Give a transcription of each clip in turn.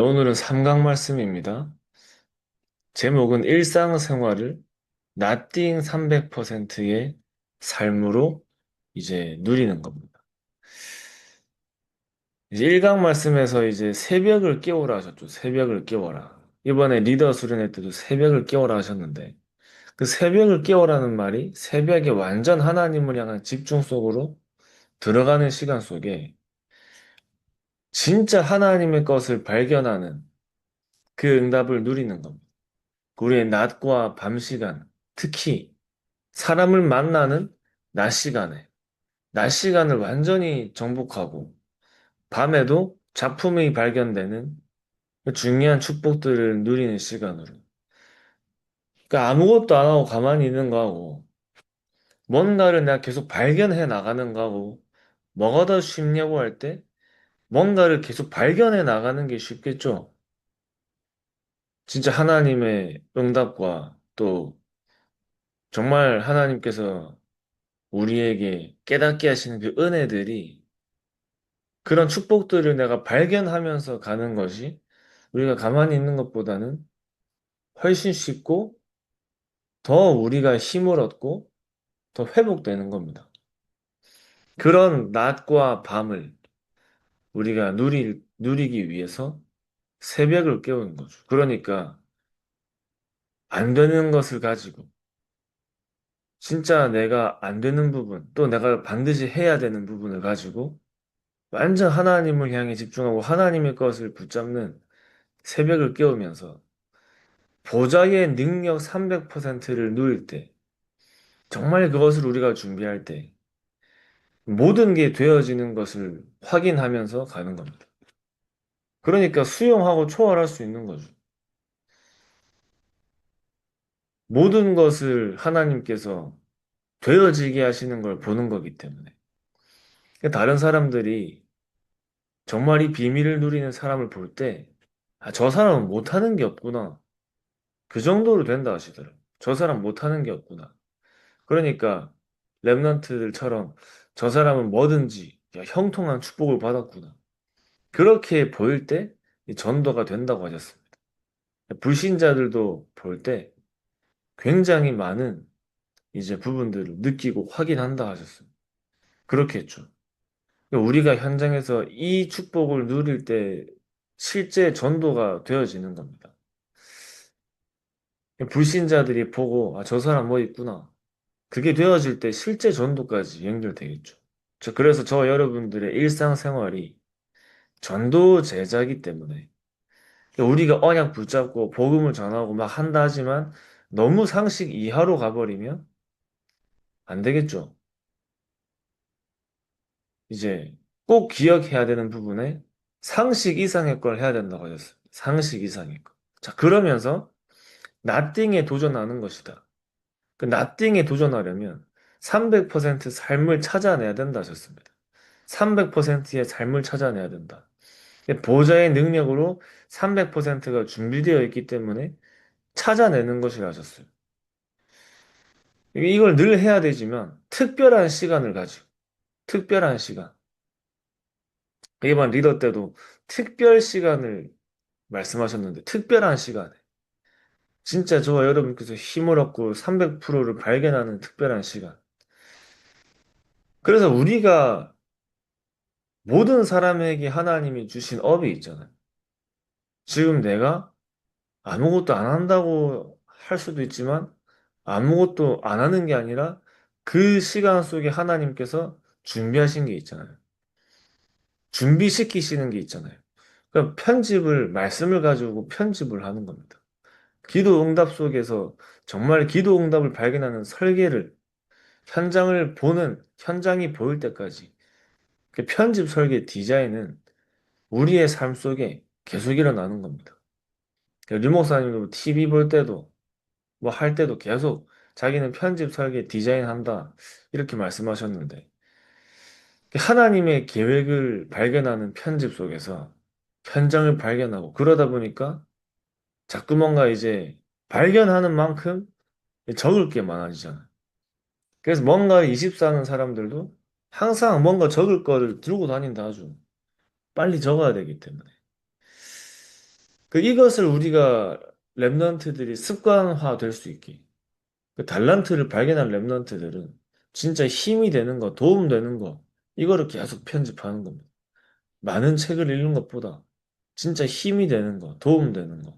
오늘은 삼강 말씀입니다. 제목은 일상생활을 나띵 300%의 삶으로 이제 누리는 겁니다. 이제 일강 말씀에서 이제 새벽을 깨워라 하셨죠. 새벽을 깨워라. 이번에 리더 수련회 때도 새벽을 깨워라 하셨는데 그 새벽을 깨워라는 말이 새벽에 완전 하나님을 향한 집중 속으로 들어가는 시간 속에 진짜 하나님의 것을 발견하는 그 응답을 누리는 겁니다. 우리의 낮과 밤 시간, 특히 사람을 만나는 낮 시간에, 낮 시간을 완전히 정복하고, 밤에도 작품이 발견되는 그 중요한 축복들을 누리는 시간으로. 그러니까 아무것도 안 하고 가만히 있는 거하고, 뭔가를 내가 계속 발견해 나가는 거하고, 뭐가 더 쉽냐고 할 때, 뭔가를 계속 발견해 나가는 게 쉽겠죠. 진짜 하나님의 응답과 또 정말 하나님께서 우리에게 깨닫게 하시는 그 은혜들이 그런 축복들을 내가 발견하면서 가는 것이 우리가 가만히 있는 것보다는 훨씬 쉽고 더 우리가 힘을 얻고 더 회복되는 겁니다. 그런 낮과 밤을 우리가 누리기 위해서 새벽을 깨우는 거죠. 그러니까 안 되는 것을 가지고 진짜 내가 안 되는 부분 또 내가 반드시 해야 되는 부분을 가지고 완전 하나님을 향해 집중하고 하나님의 것을 붙잡는 새벽을 깨우면서 보좌의 능력 300%를 누릴 때, 정말 그것을 우리가 준비할 때, 모든 게 되어지는 것을 확인하면서 가는 겁니다. 그러니까 수용하고 초월할 수 있는 거죠. 모든 것을 하나님께서 되어지게 하시는 걸 보는 거기 때문에. 그러니까 다른 사람들이 정말 이 비밀을 누리는 사람을 볼 때, 아, 저 사람은 못하는 게 없구나. 그 정도로 된다 하시더라고요. 저 사람 못하는 게 없구나. 그러니까 랩런트들처럼 저 사람은 뭐든지 야, 형통한 축복을 받았구나. 그렇게 보일 때 이 전도가 된다고 하셨습니다. 불신자들도 볼 때 굉장히 많은 이제 부분들을 느끼고 확인한다 하셨습니다. 그렇게 했죠. 그러니까 우리가 현장에서 이 축복을 누릴 때 실제 전도가 되어지는 겁니다. 불신자들이 보고 아, 저 사람 뭐 있구나. 그게 되어질 때 실제 전도까지 연결되겠죠. 그래서 저 여러분들의 일상생활이 전도 제자이기 때문에 우리가 언약 붙잡고 복음을 전하고 막 한다 하지만 너무 상식 이하로 가버리면 안 되겠죠. 이제 꼭 기억해야 되는 부분에 상식 이상의 걸 해야 된다고 하셨어요. 상식 이상의 거. 자, 그러면서 나띵에 도전하는 것이다. 그 나띵에 도전하려면 300% 삶을 찾아내야 된다 하셨습니다. 300%의 삶을 찾아내야 된다. 보좌의 능력으로 300%가 준비되어 있기 때문에 찾아내는 것이라 하셨어요. 이걸 늘 해야 되지만 특별한 시간을 가지고 특별한 시간. 이번 리더 때도 특별 시간을 말씀하셨는데 특별한 시간에 진짜 저와 여러분께서 힘을 얻고 300%를 발견하는 특별한 시간. 그래서 우리가 모든 사람에게 하나님이 주신 업이 있잖아요. 지금 내가 아무것도 안 한다고 할 수도 있지만 아무것도 안 하는 게 아니라 그 시간 속에 하나님께서 준비하신 게 있잖아요. 준비시키시는 게 있잖아요. 그럼 편집을, 말씀을 가지고 편집을 하는 겁니다. 기도 응답 속에서 정말 기도 응답을 발견하는 설계를, 현장을 보는, 현장이 보일 때까지 그 편집 설계 디자인은 우리의 삶 속에 계속 일어나는 겁니다. 류 목사님도 TV 볼 때도 뭐 할 때도 계속 자기는 편집 설계 디자인한다 이렇게 말씀하셨는데 하나님의 계획을 발견하는 편집 속에서 현장을 발견하고 그러다 보니까 자꾸 뭔가 이제 발견하는 만큼 적을 게 많아지잖아요. 그래서 뭔가 24하는 사람들도 항상 뭔가 적을 거를 들고 다닌다 아주 빨리 적어야 되기 때문에. 이것을 우리가 랩런트들이 습관화 될 수 있게. 달란트를 발견한 랩런트들은 진짜 힘이 되는 거, 도움 되는 거, 이거를 계속 편집하는 겁니다. 많은 책을 읽는 것보다 진짜 힘이 되는 거, 도움 되는 거.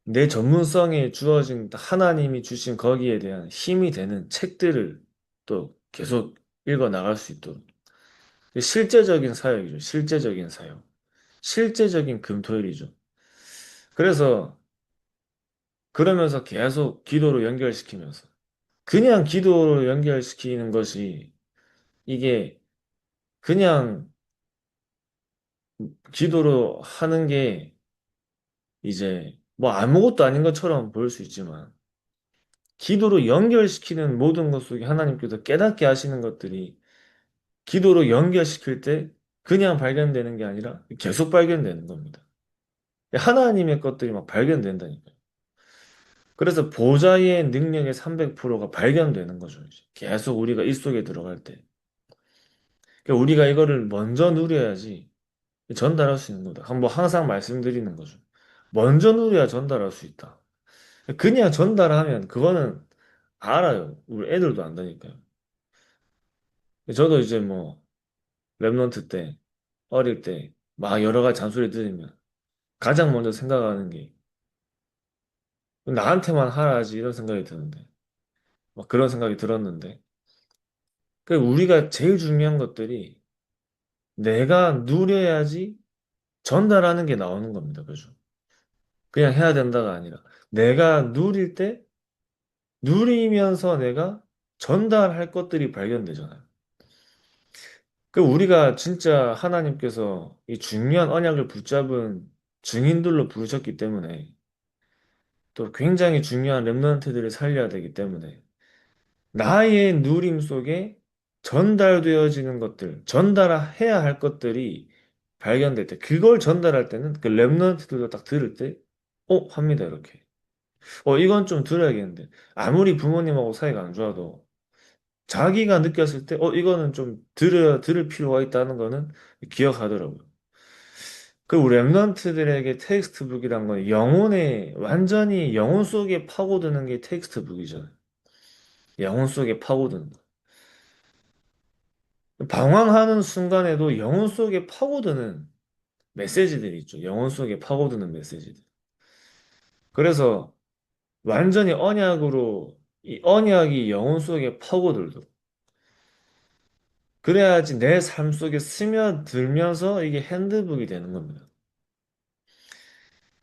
내 전문성에 주어진 하나님이 주신 거기에 대한 힘이 되는 책들을 또 계속 읽어 나갈 수 있도록. 실제적인 사역이죠. 실제적인 사역. 실제적인 금토일이죠. 그래서 그러면서 계속 기도로 연결시키면서 그냥 기도로 연결시키는 것이 이게 그냥 기도로 하는 게 이제 뭐 아무것도 아닌 것처럼 보일 수 있지만 기도로 연결시키는 모든 것 속에 하나님께서 깨닫게 하시는 것들이 기도로 연결시킬 때 그냥 발견되는 게 아니라 계속 발견되는 겁니다. 하나님의 것들이 막 발견된다니까요. 그래서 보좌의 능력의 300%가 발견되는 거죠. 이제. 계속 우리가 이 속에 들어갈 때. 그러니까 우리가 이거를 먼저 누려야지 전달할 수 있는 거다. 한번 항상 말씀드리는 거죠. 먼저 누려야 전달할 수 있다. 그냥 전달하면 그거는 알아요. 우리 애들도 안다니까요. 저도 이제 뭐 랩런트 때 어릴 때 막 여러 가지 잔소리 들으면 가장 먼저 생각하는 게 나한테만 하라지 이런 생각이 드는데 막 그런 생각이 들었는데 그 우리가 제일 중요한 것들이 내가 누려야지 전달하는 게 나오는 겁니다. 그죠? 그냥 해야 된다가 아니라 내가 누릴 때 누리면서 내가 전달할 것들이 발견되잖아요. 우리가 진짜 하나님께서 이 중요한 언약을 붙잡은 증인들로 부르셨기 때문에 또 굉장히 중요한 렘넌트들을 살려야 되기 때문에 나의 누림 속에 전달되어지는 것들, 전달해야 할 것들이 발견될 때, 그걸 전달할 때는 그 렘넌트들도 딱 들을 때, 합니다, 이렇게. 이건 좀 들어야겠는데. 아무리 부모님하고 사이가 안 좋아도 자기가 느꼈을 때, 이거는 좀 들을 필요가 있다는 거는 기억하더라고요. 우리 랩런트들에게 텍스트북이란 건 완전히 영혼 속에 파고드는 게 텍스트북이잖아요. 영혼 속에 파고드는 거. 방황하는 순간에도 영혼 속에 파고드는 메시지들이 있죠. 영혼 속에 파고드는 메시지들. 그래서 완전히 언약으로, 이 언약이 영혼 속에 파고들도록. 그래야지 내 삶 속에 스며들면서 이게 핸드북이 되는 겁니다.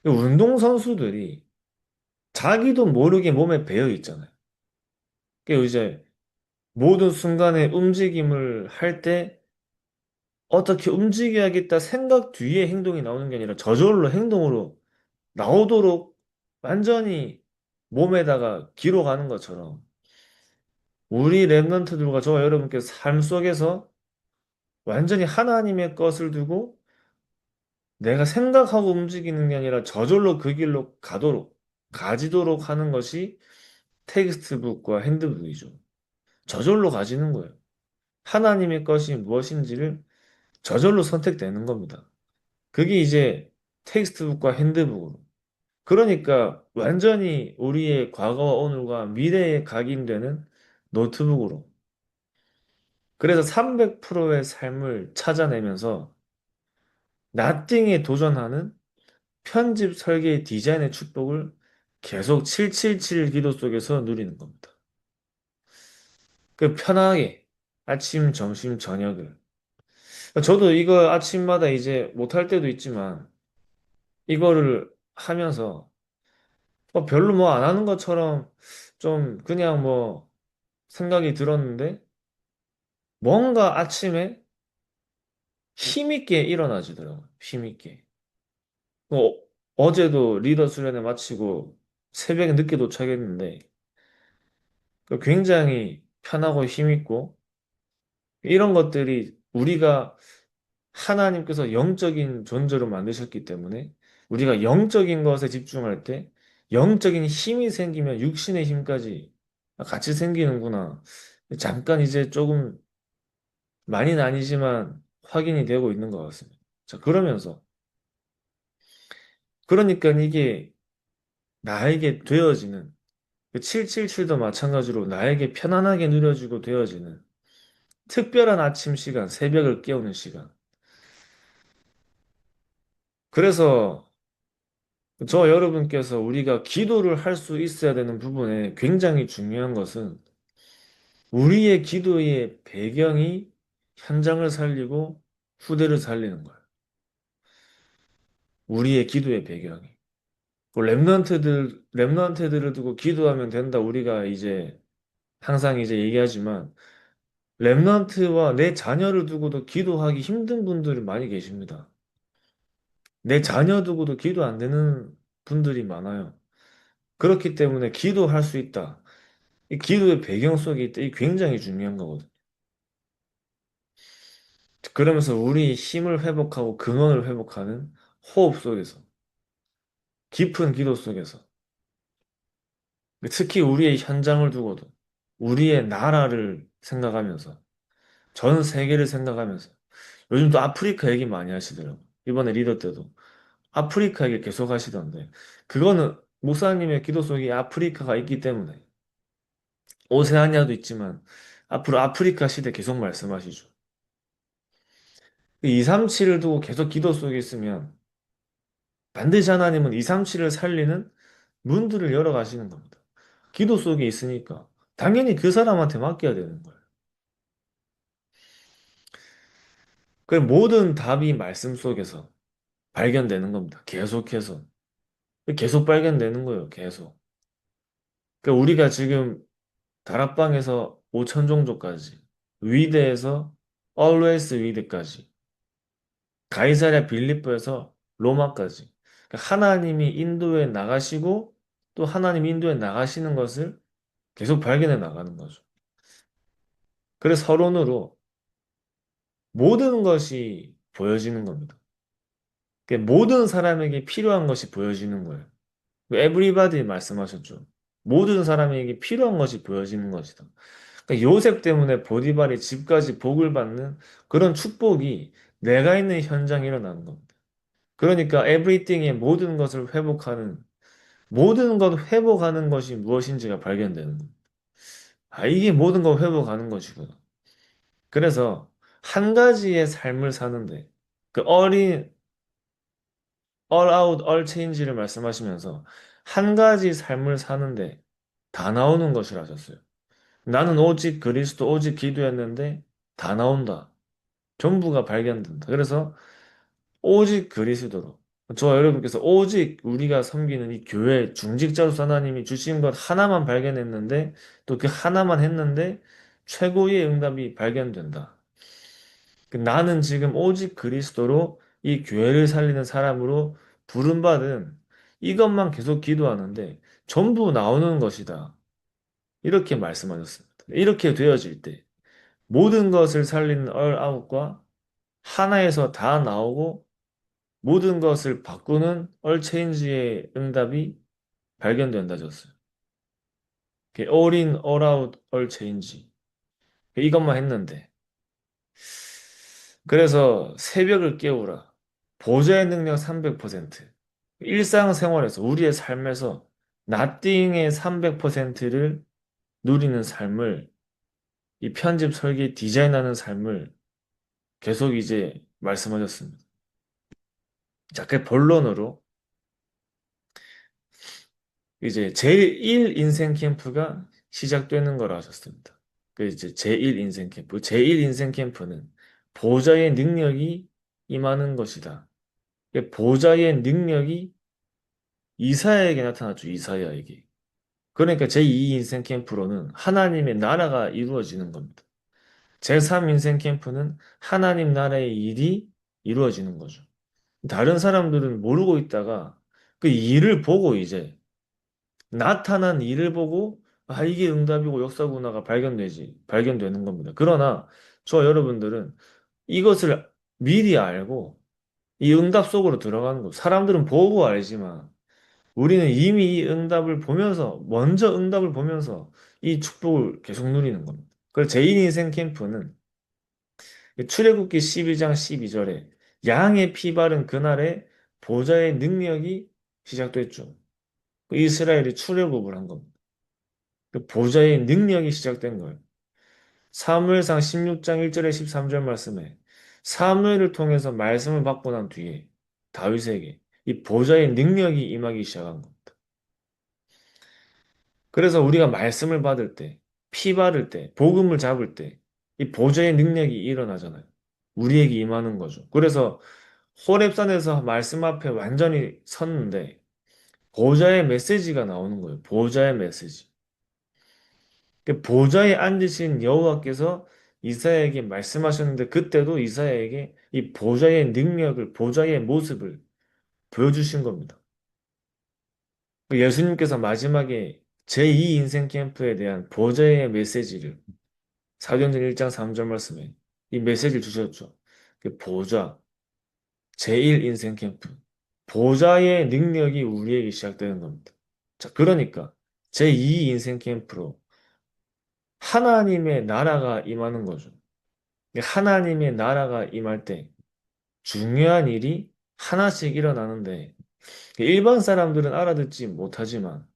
운동선수들이 자기도 모르게 몸에 배어 있잖아요. 이제 모든 순간에 움직임을 할 때 어떻게 움직여야겠다 생각 뒤에 행동이 나오는 게 아니라 저절로 행동으로 나오도록 완전히 몸에다가 기록하는 것처럼 우리 랩런트들과 저와 여러분께서 삶 속에서 완전히 하나님의 것을 두고 내가 생각하고 움직이는 게 아니라 저절로 그 길로 가지도록 하는 것이 텍스트북과 핸드북이죠. 저절로 가지는 거예요. 하나님의 것이 무엇인지를 저절로 선택되는 겁니다. 그게 이제 텍스트북과 핸드북으로. 그러니까 완전히 우리의 과거와 오늘과 미래에 각인되는 노트북으로. 그래서 300%의 삶을 찾아내면서 나띵에 도전하는 편집, 설계, 디자인의 축복을 계속 777 기도 속에서 누리는 겁니다. 편하게 아침, 점심, 저녁을. 저도 이거 아침마다 이제 못할 때도 있지만 이거를 하면서 별로 뭐 안 하는 것처럼 좀 그냥 뭐 생각이 들었는데 뭔가 아침에 힘있게 일어나지더라고요. 힘있게. 어, 어제도 리더 수련회 마치고 새벽에 늦게 도착했는데 굉장히 편하고 힘있고 이런 것들이 우리가 하나님께서 영적인 존재로 만드셨기 때문에 우리가 영적인 것에 집중할 때 영적인 힘이 생기면 육신의 힘까지 같이 생기는구나. 잠깐 이제 조금 많이는 아니지만 확인이 되고 있는 것 같습니다. 자, 그러면서 그러니까 이게 나에게 되어지는, 그 777도 마찬가지로 나에게 편안하게 누려지고 되어지는 특별한 아침 시간, 새벽을 깨우는 시간. 그래서 저 여러분께서 우리가 기도를 할 수 있어야 되는 부분에 굉장히 중요한 것은 우리의 기도의 배경이 현장을 살리고 후대를 살리는 거예요. 우리의 기도의 배경이. 랩런트들을 두고 기도하면 된다. 우리가 이제 항상 이제 얘기하지만 랩런트와 내 자녀를 두고도 기도하기 힘든 분들이 많이 계십니다. 내 자녀 두고도 기도 안 되는 분들이 많아요. 그렇기 때문에 기도할 수 있다. 이 기도의 배경 속에 있다. 이 굉장히 중요한 거거든요. 그러면서 우리 힘을 회복하고 근원을 회복하는 호흡 속에서, 깊은 기도 속에서, 특히 우리의 현장을 두고도, 우리의 나라를 생각하면서, 전 세계를 생각하면서, 요즘 또 아프리카 얘기 많이 하시더라고요. 이번에 리더 때도. 아프리카 얘기 계속 하시던데, 그거는 목사님의 기도 속에 아프리카가 있기 때문에, 오세아니아도 있지만, 앞으로 아프리카 시대 계속 말씀하시죠. 237을 두고 계속 기도 속에 있으면, 반드시 하나님은 237을 살리는 문들을 열어 가시는 겁니다. 기도 속에 있으니까 당연히 그 사람한테 맡겨야 되는 거예요. 그 모든 답이 말씀 속에서 발견되는 겁니다. 계속해서. 계속 발견되는 거예요. 계속. 그러니까 우리가 지금 다락방에서 오천종족까지, 위대에서 always 위대까지, 가이사랴 빌립보에서 로마까지. 그러니까 하나님이 인도에 나가시고 또 하나님이 인도에 나가시는 것을 계속 발견해 나가는 거죠. 그래서 서론으로 모든 것이 보여지는 겁니다. 그러니까 모든 사람에게 필요한 것이 보여지는 거예요. everybody 말씀하셨죠. 모든 사람에게 필요한 것이 보여지는 것이다. 그러니까 요셉 때문에 보디발이 집까지 복을 받는 그런 축복이 내가 있는 현장에 일어나는 겁니다. 그러니까 everything의 모든 것을 회복하는, 모든 것 회복하는 것이 무엇인지가 발견되는 겁니다. 아, 이게 모든 걸 회복하는 것이구나. 그래서 한 가지의 삶을 사는데 그 all out, all change를 말씀하시면서 한 가지 삶을 사는데 다 나오는 것이라 하셨어요. 나는 오직 그리스도, 오직 기도했는데 다 나온다. 전부가 발견된다. 그래서 오직 그리스도로. 저와 여러분께서 오직 우리가 섬기는 이 교회 중직자로서 하나님이 주신 것 하나만 발견했는데 또 그 하나만 했는데 최고의 응답이 발견된다. 나는 지금 오직 그리스도로 이 교회를 살리는 사람으로 부름받은 이것만 계속 기도하는데 전부 나오는 것이다. 이렇게 말씀하셨습니다. 이렇게 되어질 때 모든 것을 살리는 얼아웃과 하나에서 다 나오고 모든 것을 바꾸는 얼체인지의 응답이 발견된다 졌어요. all in, all out, all change. 이것만 했는데 그래서 새벽을 깨우라. 보좌의 능력 300%. 일상생활에서 우리의 삶에서 nothing의 300%를 누리는 삶을 이 편집 설계 디자인하는 삶을 계속 이제 말씀하셨습니다. 자, 그 본론으로 이제 제1 인생 캠프가 시작되는 거라 하셨습니다. 그 이제 제1 인생 캠프. 제1 인생 캠프는 보좌의 능력이 임하는 것이다. 보좌의 능력이 이사야에게 나타났죠. 이사야에게. 그러니까 제2 인생 캠프로는 하나님의 나라가 이루어지는 겁니다. 제3 인생 캠프는 하나님 나라의 일이 이루어지는 거죠. 다른 사람들은 모르고 있다가 그 일을 보고 이제 나타난 일을 보고 아, 이게 응답이고 역사구나가 발견되는 겁니다. 그러나 저 여러분들은 이것을 미리 알고 이 응답 속으로 들어가는 거. 사람들은 보고 알지만 우리는 이미 이 응답을 보면서, 먼저 응답을 보면서 이 축복을 계속 누리는 겁니다. 그래서 제2 인생 캠프는 출애굽기 12장 12절에 양의 피 바른 그날에 보좌의 능력이 시작됐죠. 그 이스라엘이 출애굽을 한 겁니다. 그 보좌의 능력이 시작된 거예요. 사무엘상 16장 1절에 13절 말씀에 사무엘을 통해서 말씀을 받고 난 뒤에 다윗에게 이 보좌의 능력이 임하기 시작한 겁니다. 그래서 우리가 말씀을 받을 때, 피 바를 때, 복음을 잡을 때, 이 보좌의 능력이 일어나잖아요. 우리에게 임하는 거죠. 그래서 호렙산에서 말씀 앞에 완전히 섰는데, 보좌의 메시지가 나오는 거예요. 보좌의 메시지. 그 보좌에 앉으신 여호와께서 이사야에게 말씀하셨는데, 그때도 이사야에게 이 보좌의 능력을, 보좌의 모습을 보여주신 겁니다. 그 예수님께서 마지막에 제2 인생 캠프에 대한 보좌의 메시지를 사도행전 1장 3절 말씀에 이 메시지를 주셨죠. 그 보좌, 제1 인생 캠프. 보좌의 능력이 우리에게 시작되는 겁니다. 자, 그러니까 제2 인생 캠프로 하나님의 나라가 임하는 거죠. 하나님의 나라가 임할 때 중요한 일이 하나씩 일어나는데 일반 사람들은 알아듣지 못하지만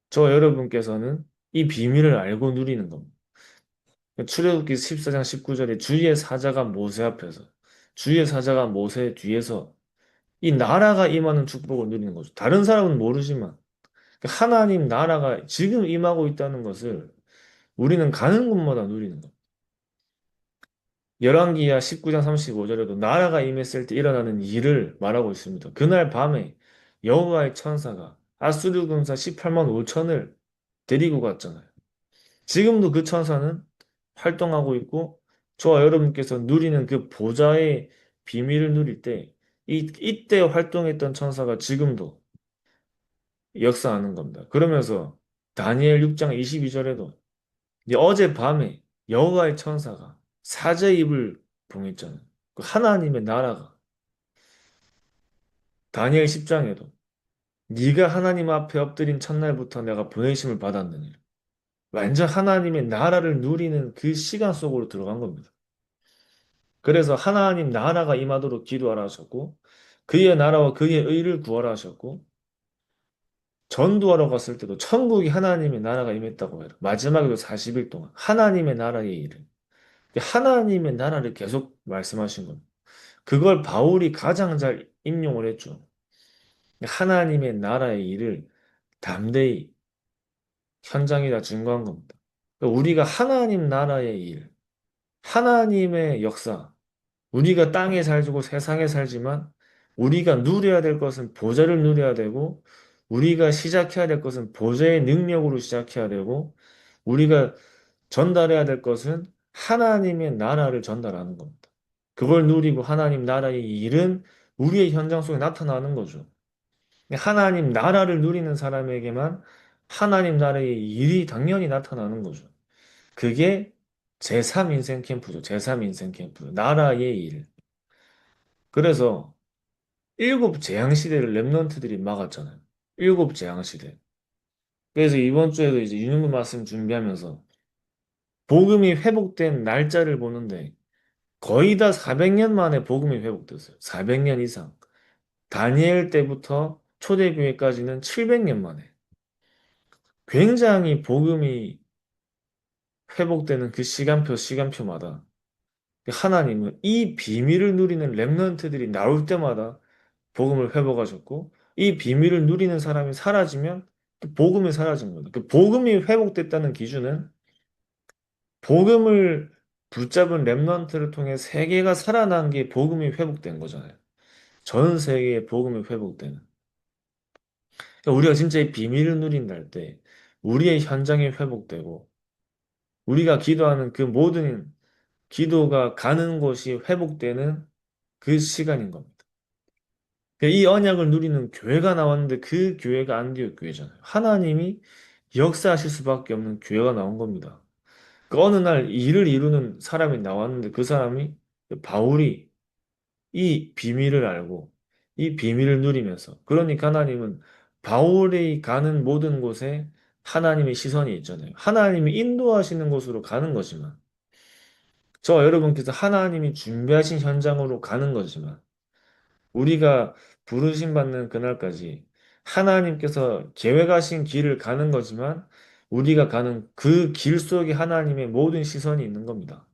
저 여러분께서는 이 비밀을 알고 누리는 겁니다. 출애굽기 14장 19절에 주의 사자가 모세 앞에서 주의 사자가 모세 뒤에서 이 나라가 임하는 축복을 누리는 거죠. 다른 사람은 모르지만 그 하나님 나라가 지금 임하고 있다는 것을 우리는 가는 곳마다 누리는 겁니다. 열왕기야 19장 35절에도 나라가 임했을 때 일어나는 일을 말하고 있습니다. 그날 밤에 여호와의 천사가 아수르 군사 18만 5천을 데리고 갔잖아요. 지금도 그 천사는 활동하고 있고 저와 여러분께서 누리는 그 보좌의 비밀을 누릴 때 이때 활동했던 천사가 지금도 역사하는 겁니다. 그러면서 다니엘 6장 22절에도 어젯밤에 여호와의 천사가 사제 입을 봉했잖아요. 그 하나님의 나라가 다니엘 10장에도 네가 하나님 앞에 엎드린 첫날부터 내가 보내심을 받았느니 완전 하나님의 나라를 누리는 그 시간 속으로 들어간 겁니다. 그래서 하나님 나라가 임하도록 기도하라 하셨고 그의 나라와 그의 의를 구하라 하셨고 전도하러 갔을 때도 천국이 하나님의 나라가 임했다고 해요. 마지막에도 40일 동안 하나님의 나라의 일을 하나님의 나라를 계속 말씀하신 겁니다. 그걸 바울이 가장 잘 인용을 했죠. 하나님의 나라의 일을 담대히 현장에다 증거한 겁니다. 그러니까 우리가 하나님 나라의 일, 하나님의 역사, 우리가 땅에 살고 세상에 살지만 우리가 누려야 될 것은 보좌를 누려야 되고 우리가 시작해야 될 것은 보좌의 능력으로 시작해야 되고 우리가 전달해야 될 것은 하나님의 나라를 전달하는 겁니다. 그걸 누리고 하나님 나라의 일은 우리의 현장 속에 나타나는 거죠. 하나님 나라를 누리는 사람에게만 하나님 나라의 일이 당연히 나타나는 거죠. 그게 제3인생 캠프죠. 제3인생 캠프. 나라의 일. 그래서 일곱 재앙 시대를 랩런트들이 막았잖아요. 일곱 재앙 시대. 그래서 이번 주에도 이제 유년부 말씀 준비하면서 복음이 회복된 날짜를 보는데 거의 다 400년 만에 복음이 회복됐어요. 400년 이상. 다니엘 때부터 초대교회까지는 700년 만에. 굉장히 복음이 회복되는 그 시간표마다 하나님은 이 비밀을 누리는 랩런트들이 나올 때마다 복음을 회복하셨고 이 비밀을 누리는 사람이 사라지면 또 복음이 사라진 거예요. 그 복음이 회복됐다는 기준은 복음을 붙잡은 랩런트를 통해 세계가 살아난 게 복음이 회복된 거잖아요. 전 세계에 복음이 회복되는. 그러니까 우리가 진짜 이 비밀을 누린다 할 때 우리의 현장이 회복되고 우리가 기도하는 그 모든 기도가 가는 곳이 회복되는 그 시간인 겁니다. 그러니까 이 언약을 누리는 교회가 나왔는데 그 교회가 안디옥 교회잖아요. 하나님이 역사하실 수밖에 없는 교회가 나온 겁니다. 그 어느 날 일을 이루는 사람이 나왔는데 그 사람이 바울이 이 비밀을 알고 이 비밀을 누리면서 그러니까 하나님은 바울이 가는 모든 곳에 하나님의 시선이 있잖아요. 하나님이 인도하시는 곳으로 가는 거지만 저 여러분께서 하나님이 준비하신 현장으로 가는 거지만 우리가 부르심 받는 그날까지 하나님께서 계획하신 길을 가는 거지만 우리가 가는 그 길 속에 하나님의 모든 시선이 있는 겁니다.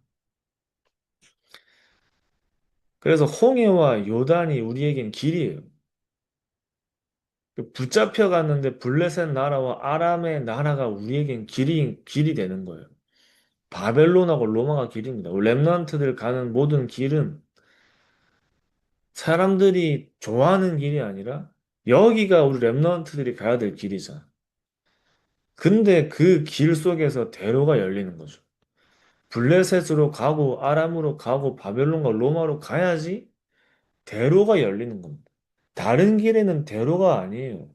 그래서 홍해와 요단이 우리에겐 길이에요. 붙잡혀 갔는데 블레셋 나라와 아람의 나라가 우리에겐 길이 되는 거예요. 바벨론하고 로마가 길입니다. 렘넌트들 가는 모든 길은 사람들이 좋아하는 길이 아니라 여기가 우리 렘넌트들이 가야 될 길이잖아. 근데 그 길 속에서 대로가 열리는 거죠. 블레셋으로 가고 아람으로 가고 바벨론과 로마로 가야지 대로가 열리는 겁니다. 다른 길에는 대로가 아니에요.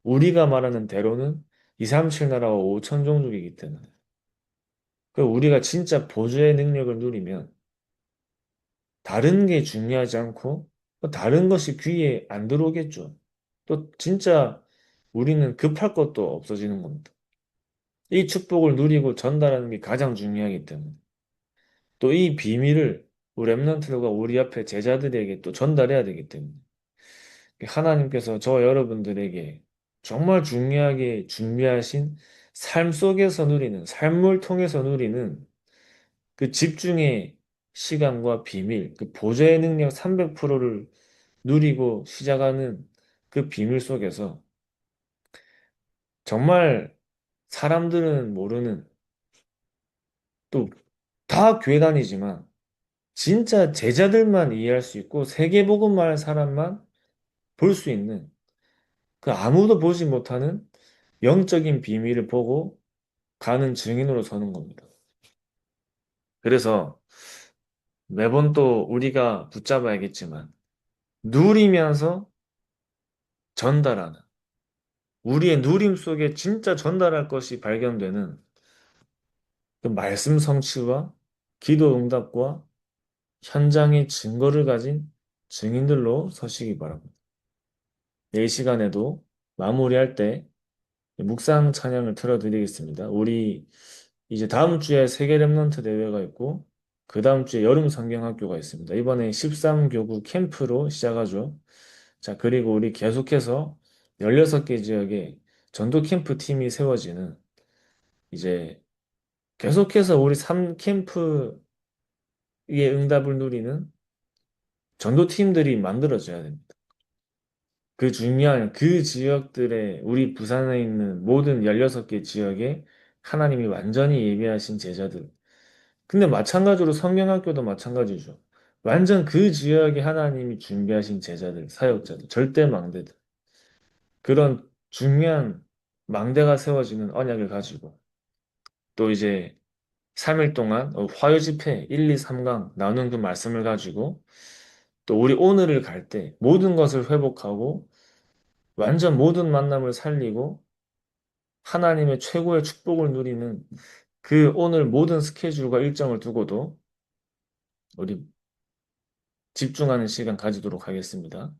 우리가 말하는 대로는 2, 3, 7 나라와 5천 종족이기 때문에. 그 우리가 진짜 보조의 능력을 누리면 다른 게 중요하지 않고 또 다른 것이 귀에 안 들어오겠죠. 또 진짜 우리는 급할 것도 없어지는 겁니다. 이 축복을 누리고 전달하는 게 가장 중요하기 때문에. 또 이 비밀을 우리 렘넌트들과 우리 앞에 제자들에게 또 전달해야 되기 때문에. 하나님께서 저 여러분들에게 정말 중요하게 준비하신 삶 속에서 누리는, 삶을 통해서 누리는 그 집중의 시간과 비밀, 그 보좌의 능력 300%를 누리고 시작하는 그 비밀 속에서 정말 사람들은 모르는 또 다 교회 다니지만 진짜 제자들만 이해할 수 있고 세계복음만 할 사람만 볼 수 있는 그 아무도 보지 못하는 영적인 비밀을 보고 가는 증인으로 서는 겁니다. 그래서 매번 또 우리가 붙잡아야겠지만 누리면서 전달하는 우리의 누림 속에 진짜 전달할 것이 발견되는 그 말씀 성취와 기도 응답과 현장의 증거를 가진 증인들로 서시기 바랍니다. 내일 시간에도 마무리할 때 묵상 찬양을 틀어드리겠습니다. 우리 이제 다음 주에 세계 랩런트 대회가 있고 그 다음 주에 여름 성경학교가 있습니다. 이번에 13교구 캠프로 시작하죠. 자, 그리고 우리 계속해서 16개 지역에 전도 캠프 팀이 세워지는 이제 계속해서 우리 3캠프의 응답을 누리는 전도팀들이 만들어져야 됩니다. 그 중요한 그 지역들의 우리 부산에 있는 모든 16개 지역에 하나님이 완전히 예비하신 제자들. 근데 마찬가지로 성경학교도 마찬가지죠. 완전 그 지역에 하나님이 준비하신 제자들, 사역자들, 절대 망대들. 그런 중요한 망대가 세워지는 언약을 가지고 또 이제 3일 동안 화요 집회 1, 2, 3강 나눈 그 말씀을 가지고 또 우리 오늘을 갈 때 모든 것을 회복하고 완전 모든 만남을 살리고 하나님의 최고의 축복을 누리는 그 오늘 모든 스케줄과 일정을 두고도 우리 집중하는 시간 가지도록 하겠습니다.